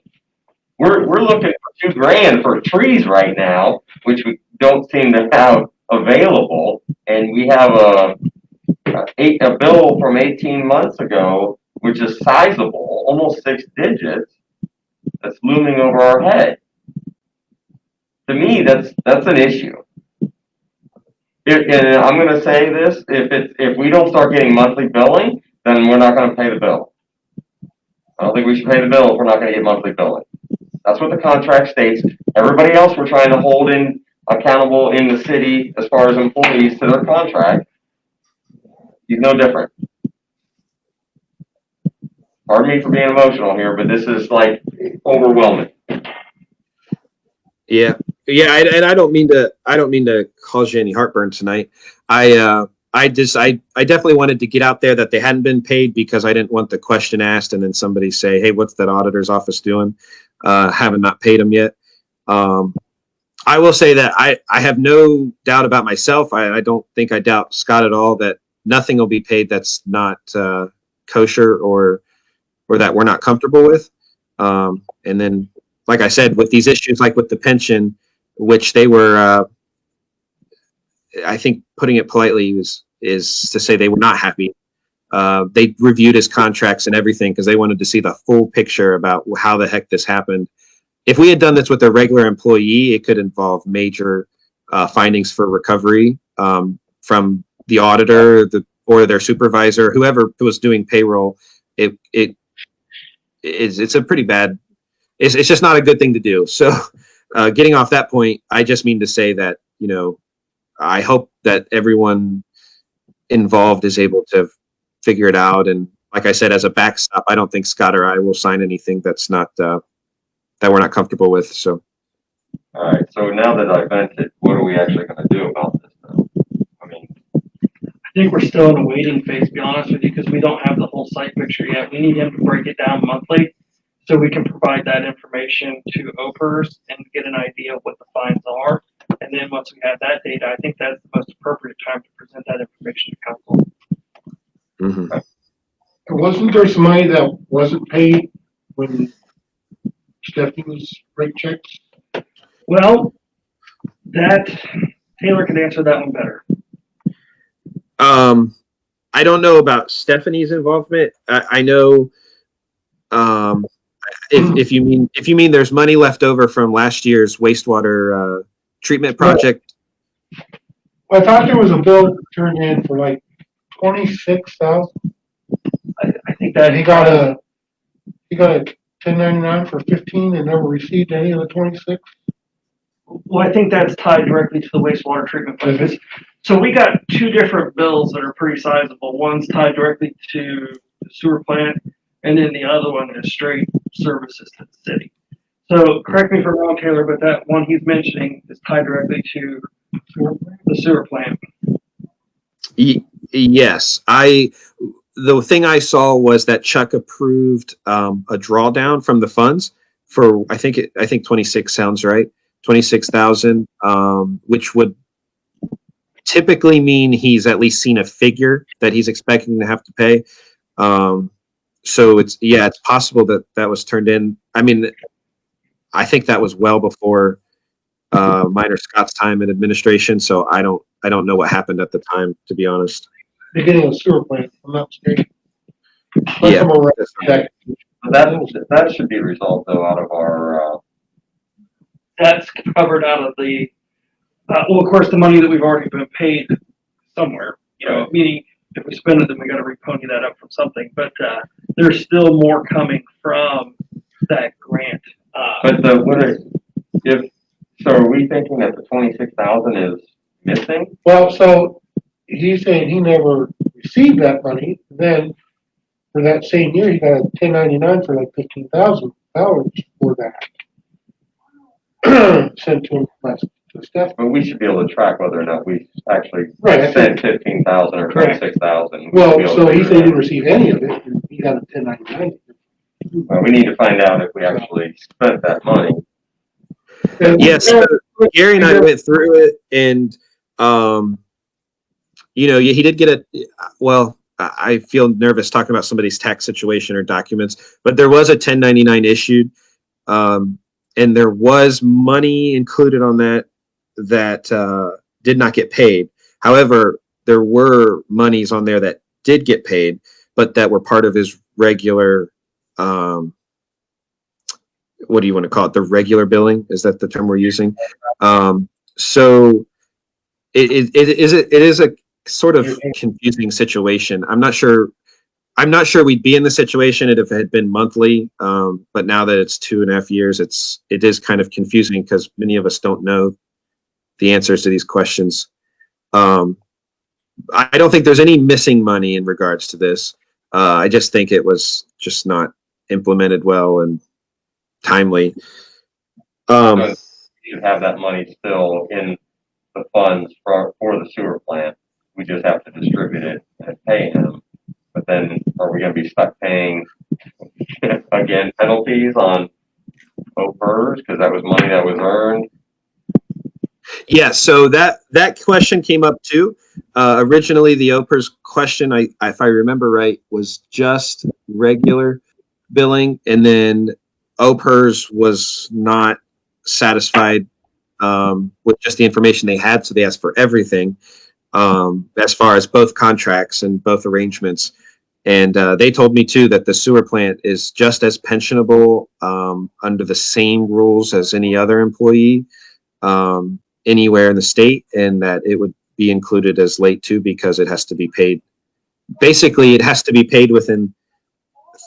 we're looking for $2,000 for trees right now, which we don't seem to have available. And we have a bill from 18 months ago, which is sizable, almost 6 digits, that's looming over our head. To me, that's an issue. And I'm going to say this: if we don't start getting monthly billing, then we're not going to pay the bill. I don't think we should pay the bill if we're not going to get monthly billing. That's what the contract states. Everybody else we're trying to hold in accountable in the city as far as employees to their contract. He's no different. Pardon me for being emotional here, but this is like overwhelming. Yeah, and I don't mean to cause you any heartburn tonight. I definitely wanted to get out there that they hadn't been paid because I didn't want the question asked and then somebody say, "Hey, what's that auditor's office doing? Haven't not paid them yet." I will say that I have no doubt about myself. I don't think I doubt Scott at all that nothing will be paid that's not kosher or that we're not comfortable with. And then, like I said, with these issues, like with the pension, which they were, I think putting it politely is to say they were not happy. They reviewed his contracts and everything because they wanted to see the full picture about how the heck this happened. If we had done this with a regular employee, it could involve major findings for recovery from the auditor or their supervisor, whoever was doing payroll. It's a pretty bad. It's just not a good thing to do. So, getting off that point, I just mean to say that I hope that everyone involved is able to figure it out. And like I said, as a backstop, I don't think Scott or I will sign anything that's not that we're not comfortable with. So, All right. So now that I've vented, what are we actually going to do about this? Though? I mean, I think we're still in a waiting phase, to be honest with you, because we don't have the whole site picture yet. We need him to break it down monthly so we can provide that information to OPERS and get an idea of what the fines are. And then once we have that data, I think that's the most appropriate time to present that information to council. mm-hmm. Wasn't there some money that wasn't paid when Stephanie was writing checks? Well, Taylor can answer that one better. I don't know about Stephanie's involvement. I know if you mean there's money left over from last year's wastewater treatment project. Well, I thought there was a bill turned in for like $26,000. I think that He got a 1099 for 15 and never received any of the 26. Well, I think that's tied directly to the wastewater treatment plant. So we got two different bills that are pretty sizable. One's tied directly to the sewer plant, and then the other one is straight services to the city. So correct me if I'm wrong, Taylor, but that one he's mentioning is tied directly to the sewer plant. Yes, the thing I saw was that Chuck approved a drawdown from the funds for I think 26 sounds right, 26,000, which would typically mean he's at least seen a figure that he's expecting to have to pay. So it's possible that was turned in. I mean, I think that was well before mine or Scott's time in administration. So I don't know what happened at the time, to be honest. Beginning of the sewer plant, if I'm not mistaken. Yeah. that should be resolved though out of our. That's covered out of the. Well, of course, the money that we've already been paid somewhere. Meaning if we spend it, then we got to repony that up from something. But there's still more coming from that grant. But so are we thinking that the 26,000 is missing? Well, so he's saying he never received that money. Then for that same year, he got a 1099 for like $15,000 for that sent to him last to Steph. But we should be able to track whether or not we actually Right. sent 15,000 or 26,000. Well, so he said he didn't receive any of it. And he got a 1099. Well, we need to find out if we actually spent that money. Yes, Gary and I went through it, and he did get I feel nervous talking about somebody's tax situation or documents, but there was a 1099 issued. and there was money included on that did not get paid. However, there were monies on there that did get paid, but that were part of his regular, what do you want to call it? The regular billing? Is that the term we're using? So it is a sort of confusing situation. I'm not sure we'd be in the situation if it had been monthly. But now that it's 2.5 years, it is kind of confusing because many of us don't know the answers to these questions. I don't think there's any missing money in regards to this. I just think it was just not implemented well and timely. You have that money still in the funds for the sewer plant. We just have to distribute it and pay him. But then are we going to be stuck paying, again, penalties on OPERS because that was money that was earned? Yeah, so that question came up too. Originally, the OPERS question, if I remember right, was just regular billing, and then OPERS was not satisfied with just the information they had, so they asked for everything as far as both contracts and both arrangements. And they told me too that the sewer plant is just as pensionable under the same rules as any other employee anywhere in the state, and that it would be included as late too because it has to be paid. Basically, it has to be paid within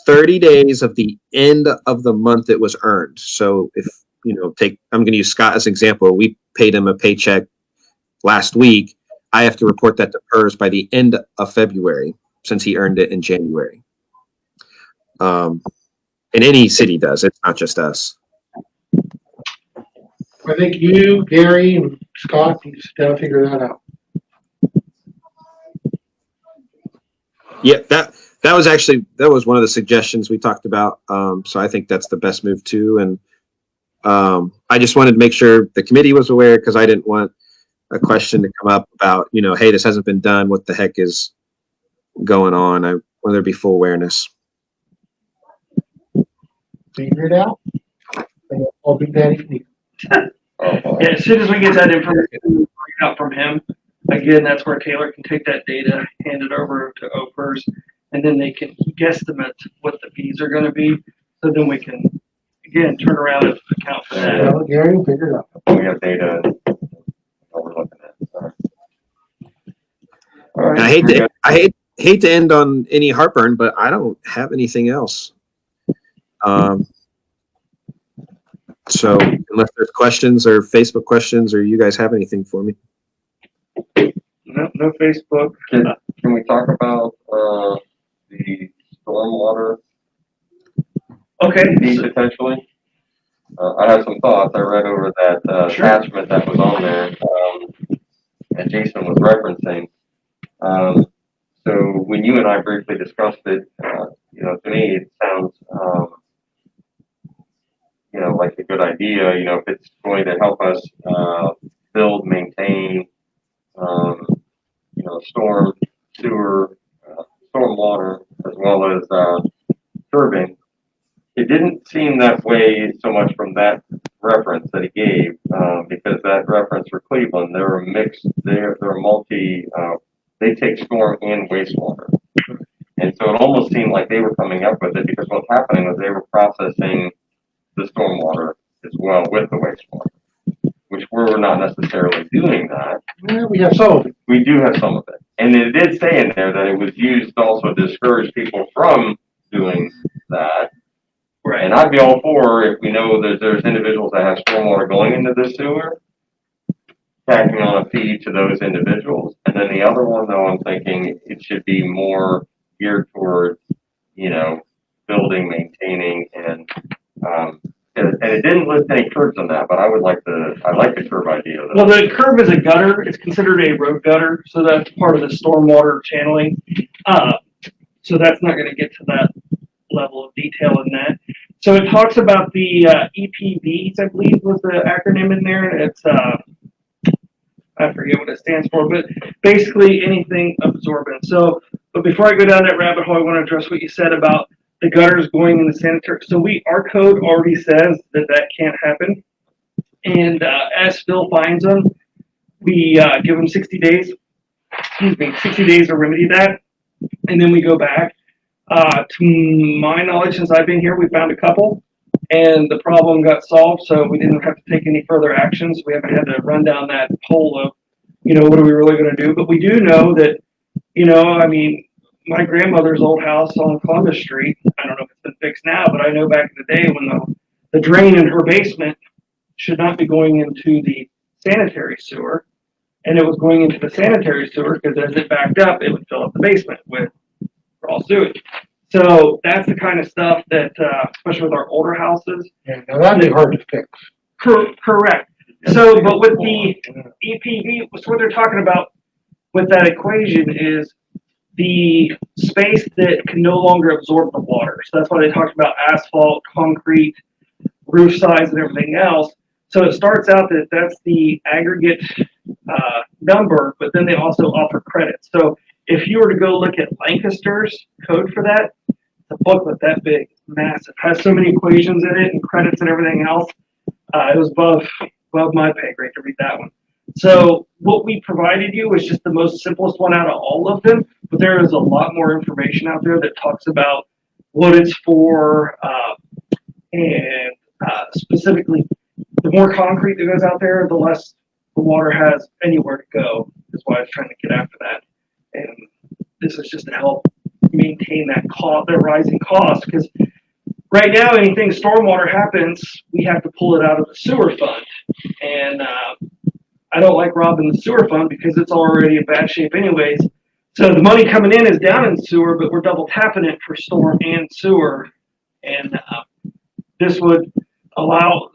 30 days of the end of the month it was earned. So if, I'm going to use Scott as an example. We paid him a paycheck last week. I have to report that to PERS by the end of February since he earned it in January. And any city does. It's not just us. I think you, Gary, and Scott need to sit down and figure that out. Yeah, that was one of the suggestions we talked about. So I think that's the best move too. And I just wanted to make sure the committee was aware because I didn't want a question to come up about, hey, this hasn't been done. What the heck is going on? I want there to be full awareness. Figure it out. And I'll be daddy for you. Yeah, as soon as we get that information out from him, again, that's where Taylor can take that data, hand it over to OPERS, and then they can guesstimate what the fees are going to be. So then we can, again, turn around and account for that. Well, Gary will figure it out. We have data what we're looking at. All right. I hate to end on any heartburn, but I don't have anything else. So unless there's questions or Facebook questions, or you guys have anything for me? No Facebook. Can we talk about the stormwater Okay. fee potentially? I have some thoughts. I read over that Sure. attachment that was on there, and Jason was referencing. So when you and I briefly discussed it, to me it sounds, like a good idea. If it's going to help us build, maintain, storm, sewer, stormwater, as well as curbing. It didn't seem that way so much from that reference that he gave, because that reference for Cleveland, they're a mix, they're multi, they take storm and wastewater. And so it almost seemed like they were coming up with it because what's happening was they were processing the stormwater as well with the wastewater, which we're not necessarily doing that. Yeah, we have some of it. We do have some of it. And it did say in there that it was used to also discourage people from doing that. Right. And I'd be all for, if we know that there's individuals that have stormwater going into the sewer, tacking on a fee to those individuals. And then the other one, though, I'm thinking it should be more geared towards, building, maintaining, and it didn't list any curbs on that, but I like the curb idea. Well, the curb is a gutter. It's considered a road gutter, so that's part of the stormwater channeling. So that's not going to get to that level of detail in that. So it talks about the EPVs, I believe was the acronym in there. It's I forget what it stands for, but basically anything absorbent. So, but before I go down that rabbit hole, I want to address what you said about the gutters going in the sanitary. So our code already says that can't happen. And as Phil finds them, we give them 60 days. 60 days to remedy that, and then we go back. To my knowledge, since I've been here, we found a couple, and the problem got solved, so we didn't have to take any further actions. We haven't had to run down that hole of, what are we really going to do? But we do know that, my grandmother's old house on Columbus Street, I don't know if it's been fixed now, but I know back in the day when the drain in her basement should not be going into the sanitary sewer, and it was going into the sanitary sewer because as it backed up, it would fill up the basement with raw sewage. So that's the kind of stuff that, especially with our older houses. Yeah, now that'd be hard to fix. Correct. So, but with the EPV, so what they're talking about with that equation is the space that can no longer absorb the water. So that's why they talked about asphalt, concrete, roof size, and everything else. So it starts out that that's the aggregate number, but then they also offer credits. So if you were to go look at Lancaster's code for that, the booklet that big, massive, has so many equations in it and credits and everything else. It was above my pay grade to read that one. So what we provided you was just the most simplest one out of all of them, but there is a lot more information out there that talks about what it's for, and specifically, the more concrete that goes out there, the less the water has anywhere to go. Is why I was trying to get after that. And this is just to help maintain that rising cost, because right now anything stormwater happens, we have to pull it out of the sewer fund. And I don't like robbing the sewer fund because it's already in bad shape anyways. So the money coming in is down in sewer, but we're double tapping it for storm and sewer. And this would allow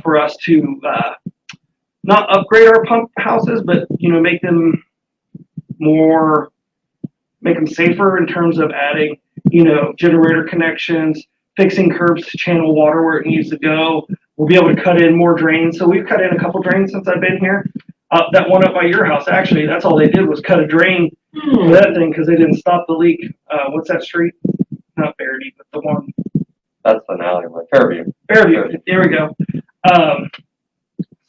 for us to not upgrade our pump houses, but make them safer in terms of adding generator connections, fixing curbs to channel water where it needs to go. We'll be able to cut in more drains. So we've cut in a couple drains since I've been here. That one up by your house, actually, that's all they did was cut a drain for that thing because they didn't stop the leak. What's that street? Not Verity, but the one. That's an alleyway. Fairview. There we go.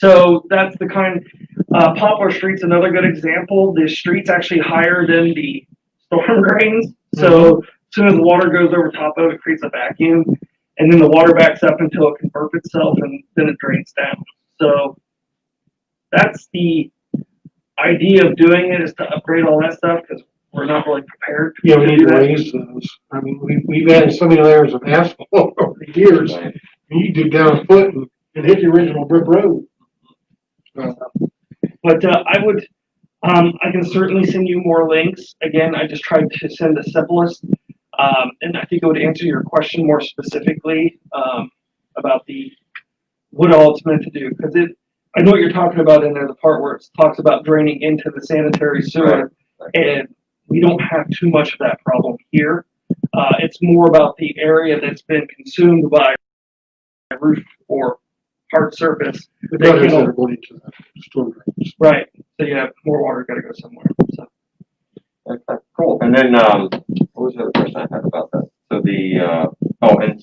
So that's the kind. Poplar Street's another good example. The street's actually higher than the storm drains. So as soon as the water goes over top of it, it creates a vacuum, and then the water backs up until it can burp itself, and then it drains down. So that's the idea of doing it, is to upgrade all that stuff because we're not really prepared. Yeah, we need to raise those. I mean, we've added so many layers of asphalt over the years. And you dig down a foot and hit the original brick road. But I can certainly send you more links. Again, I just tried to send the simplest. And I think it would answer your question more specifically about what all it's meant to do. Because I know what you're talking about in there, the part where it talks about draining into the sanitary sewer. Right. And we don't have too much of that problem here. It's more about the area that's been consumed by roof or hard surface. The gutters that are going into the storm drains. Right. So you have more water got to go somewhere. So. Okay, cool. And then what was the other question I had about that? So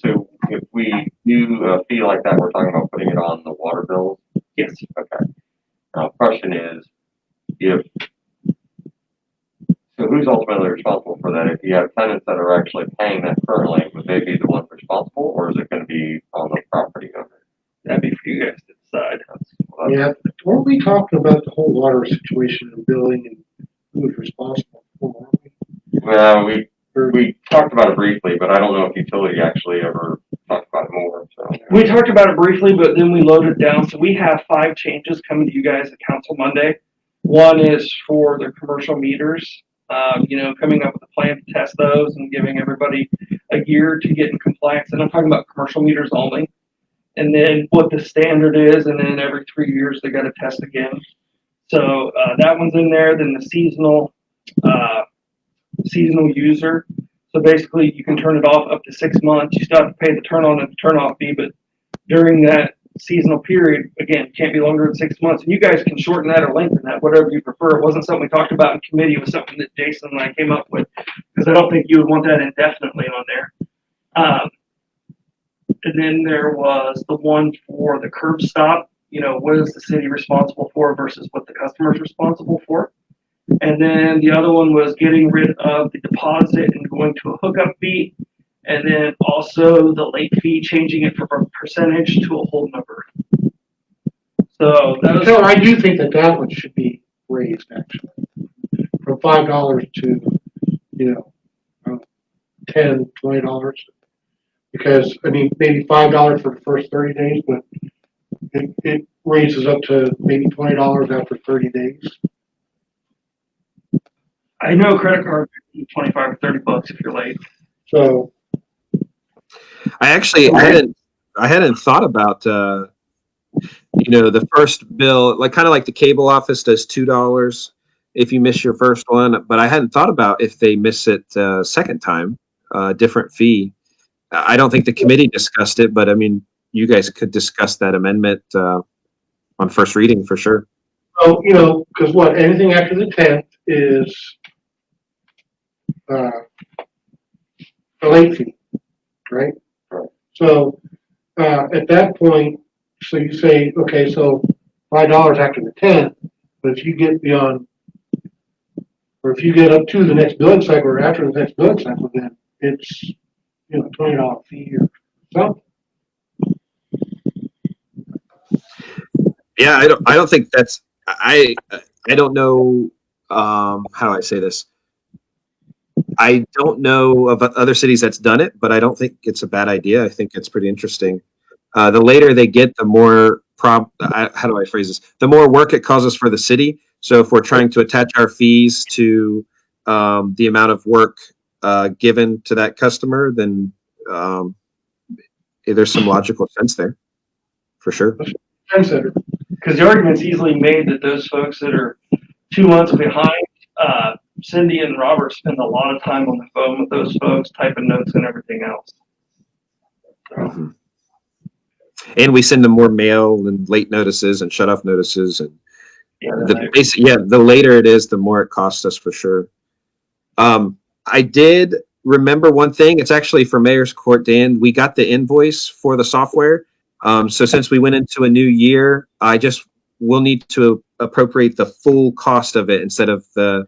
so if we do a fee like that, we're talking about putting it on the water bill? Yes. Okay. Now, the question is, so who's ultimately responsible for that? If you have tenants that are actually paying that currently, would they be the ones responsible, or is it going to be on the property owner? That'd be for you guys to decide. Yeah, weren't we talking about the whole water situation and billing and who was responsible for it, weren't we? Well, we talked about it briefly, but I don't know if utility actually ever talked about it more. So we talked about it briefly, but then we loaded down. So we have 5 changes coming to you guys at council Monday. One is for the commercial meters. Coming up with a plan to test those and giving everybody a year to get in compliance. And I'm talking about commercial meters only. And then what the standard is, and then every 3 years they got to test again. So that one's in there. Then the seasonal user. So basically, you can turn it off up to 6 months. You still have to pay the turn on and the turn off fee, but during that seasonal period, again, can't be longer than 6 months. And you guys can shorten that or lengthen that, whatever you prefer. It wasn't something we talked about in committee. It was something that Jason and I came up with because I don't think you would want that indefinitely on there. And then there was the one for the curb stop. You know, what is the city responsible for versus what the customer is responsible for? And then the other one was getting rid of the deposit and going to a hookup fee. And then also the late fee, changing it from a percentage to a whole number. So that was, So I do think that one should be raised, actually, from $5 to, $10, $20. Because, I mean, maybe $5 for the first 30 days, but it raises up to maybe $20 after 30 days. I know credit card is 25 or 30 bucks if you're late. So, I hadn't thought about the first bill, like kind of like the cable office does $2 if you miss your first one, but I hadn't thought about if they miss it second time, different fee. I don't think the committee discussed it, but I mean, you guys could discuss that amendment on first reading for sure. oh, because anything after the 10th is a late fee, right? Right. So, at that point, so you say, okay, so $5 after the 10th, but if you get beyond, or if you get up to the next billing cycle or after the next billing cycle, then it's, $20 fee or something. Yeah, I don't think that's, I don't know, how do I say this? I don't know of other cities that's done it, but I don't think it's a bad idea. I think it's pretty interesting. The later they get, the more how do I phrase this? The more work it causes for the city. So if we're trying to attach our fees to the amount of work given to that customer, then there's some logical sense there, for sure. Consider. Because the argument's easily made that those folks that are 2 months behind, Cindy and Robert spend a lot of time on the phone with those folks, typing notes and everything else. So, Mhm. And we send them more mail and late notices and shut off notices, and yeah, the later it is, the more it costs us for sure. I did remember one thing. It's actually for Mayor's Court, Dan. We got the invoice for the software. So since we went into a new year, we'll need to appropriate the full cost of it instead of the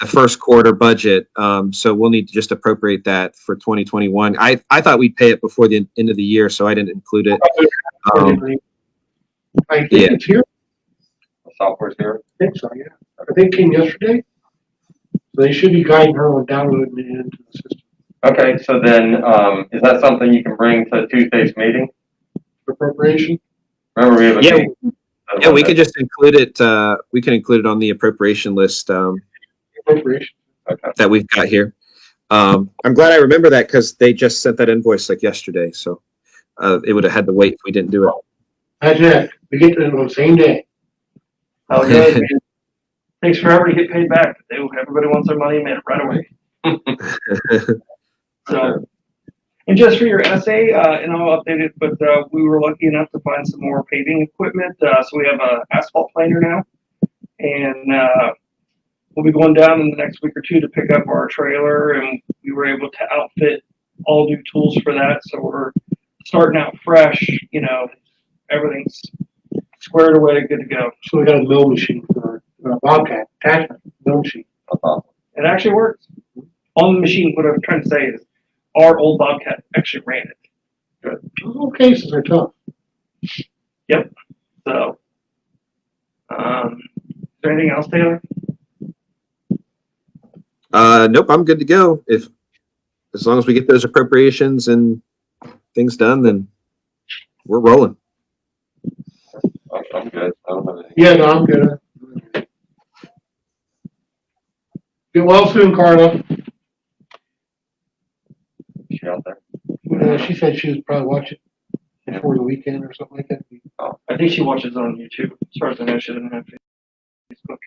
first quarter budget. So we'll need to just appropriate that for 2021. I thought we'd pay it before the end of the year, so I didn't include it. I think yeah. it's here. The software's here. I think so, yeah. I think it came yesterday. So they should be guiding her on downloading it into the system. Okay, so then, is that something you can bring to Tuesday's meeting? Appropriation. Remember, we have a meeting. Yeah, we could just include it. We can include it on the appropriation list Appropriation. Okay. that we've got here. I'm glad I remember that because they just sent that invoice like yesterday. So it would have had to wait if we didn't do it. Imagine that. We get to it on the same day. how it goes, man. Takes forever to get paid back. Everybody wants their money made right away. So, and just for your essay, and I'll update it, but we were lucky enough to find some more paving equipment. So we have a asphalt planer now, and we'll be going down in the next week or two to pick up our trailer, and we were able to outfit all new tools for that. So we're starting out fresh. Everything's squared away, good to go. So we got a mill machine for Bobcat attachment mill machine. It actually works. On the machine, what I'm trying to say is our old Bobcat actually ran it. Those old cases are tough. Yep. So, is there anything else, Taylor? Nope, I'm good to go. As long as we get those appropriations and things done, then we're rolling. I'm good. I don't have anything. Yeah, no, I'm good. Get well soon, Carla. Is she out there? She said she was probably watching before the weekend or something like that. I think she watches on YouTube. As far as I know, she doesn't have Facebook.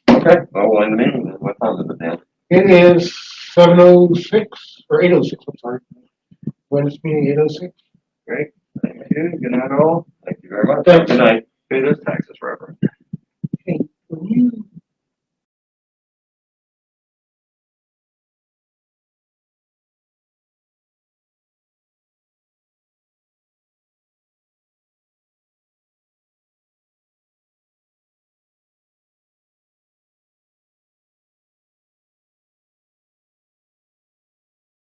Okay, well, we'll end the meeting then. What time is it, Dan? It is 7:06 or 8:06. I'm sorry. When is meeting 8:06? Great. Thank you. Good night, all. Thank you very much. Thanks. Good night. Pay those taxes forever. Hey, when you